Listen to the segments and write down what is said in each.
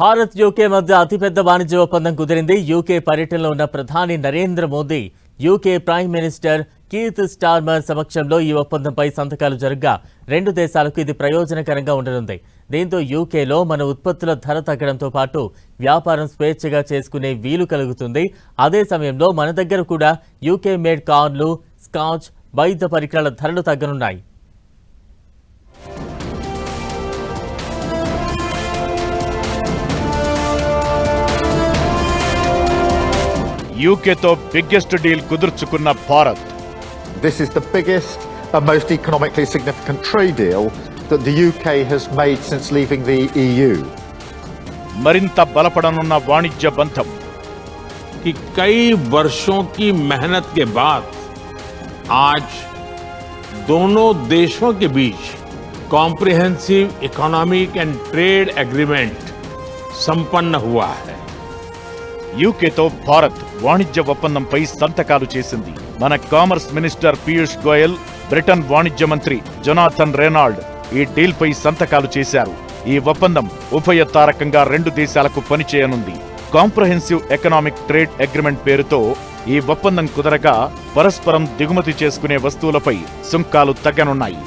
Bharat UK మధ్య అతిపెద్ద వాణిజ్య ఒప్పందం కుదిరింది. యూకే పర్యటనలో ఉన్న ప్రధాని Narendra Modi UK prime minister Keith Starmer సమక్షంలో ఈ ఒప్పందంపై సంతకాలు జరగ్గా రెండు దేశాలకు ఇది ప్రయోజనకరంగా ఉండనుంది. దీంతో యూకేలో మన ఉత్పత్తుల ధర తగ్గడంతో పాటు వ్యాపారం స్వేచ్ఛగా చేసుకునే వీలు కలుగుతుంది. అదే సమయంలో మన దగ్గర కూడా యూకే మేడ్ కార్లు, స్కాచ్, వైద్య పరికరాల ధరలు తగ్గనున్నాయి. యూకేతో బిగ్గెస్ట్ డీల్ కుదుర్చుకున్న Bharat. This is the biggest and most economically significant trade deal that the UK has made since leaving the EU. మరింత బలపడనున్న వాణిజ్య బంధం. कि कई वर्षों की मेहनत के बाद आज दोनों देशों के बीच comprehensive economic and trade agreement संपन्न हुआ है. యూకేతో భారత్ వాణిజ్య ఒప్పందంపై సంతకాలు చేసింది. మన commerce minister Piyush Goyal, Britain వాణిజ్య మంత్రి జొనాథన్ రెనాల్డ్ ఈ డీల్ పై సంతకాలు చేశారు. ఈ ఒప్పందం ఉభయతారకంగా రెండు దేశాలకు పనిచేయనుంది. కాంప్రహెన్సివ్ ఎకనామిక్ ట్రేడ్ అగ్రిమెంట్ పేరుతో ఈ ఒప్పందం కుదరగా పరస్పరం దిగుమతి చేసుకునే వస్తువులపై సుంకాలు తగ్గనున్నాయి.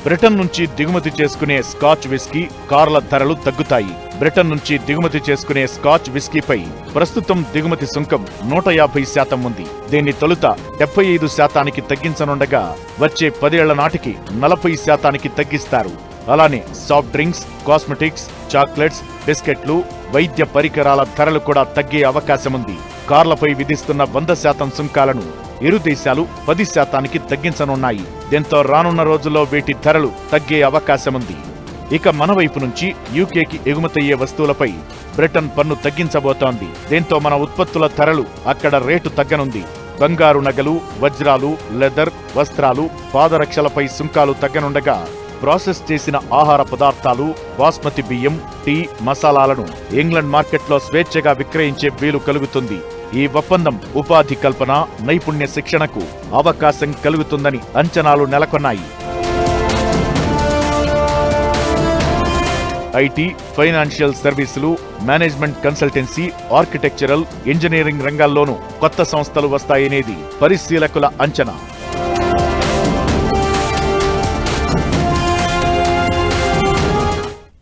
బ్రిటన్ నుంచి దిగుమతి చేసుకునే స్కాచ్ విస్కీ, కార్ల ధరలు తగ్గుతాయి. బ్రిటన్ నుంచి దిగుమతి చేసుకునే స్కాచ్ విస్కీపై ప్రస్తుతం దిగుమతి సుంకం 150% ఉంది. దీన్ని తొలుత 75% తగ్గించనుండగా వచ్చే 10 ఏళ్ల నాటికి 40% తగ్గిస్తారు. అలానే సాఫ్ట్ డ్రింక్స్, కాస్మెటిక్స్, చాక్లెట్స్, బిస్కెట్లు, వైద్య పరికరాల ధరలు కూడా తగ్గే అవకాశముంది. కార్లపై విధిస్తున్న 100% సుంకాలను ఇరు దేశాలు 10% తగ్గించనున్నాయి. దీంతో రానున్న రోజుల్లో వీటి ధరలు తగ్గే అవకాశముంది. ఇక మన వైపు నుంచి యూకేకి ఎగుమతయ్యే వస్తువులపై బ్రిటన్ పన్ను తగ్గించబోతోంది. దీంతో మన ఉత్పత్తుల ధరలు అక్కడ రేటు తగ్గనుంది. బంగారు నగలు, వజ్రాలు, లెదర్, వస్త్రాలు, పాదరక్షలపై సుంకాలు తగ్గనుండగా ప్రాసెస్ చేసిన ఆహార పదార్థాలు, బాస్మతి బియ్యం, టీ, మసాలాలను ఇంగ్లాండ్ మార్కెట్లో స్వేచ్ఛగా విక్రయించే వీలు కలుగుతుంది. ఈ ఒప్పందం ఉపాధి కల్పన, నైపుణ్య శిక్షణకు అవకాశం కలుగుతుందని అంచనాలు నెలకొన్నాయి. ఐటీ, ఫైనాన్షియల్ సర్వీసులు, మేనేజ్మెంట్ కన్సల్టెన్సీ, ఆర్కిటెక్చరల్, ఇంజనీరింగ్ రంగాల్లోనూ కొత్త సంస్థలు వస్తాయనేది పరిశీలకుల అంచనా.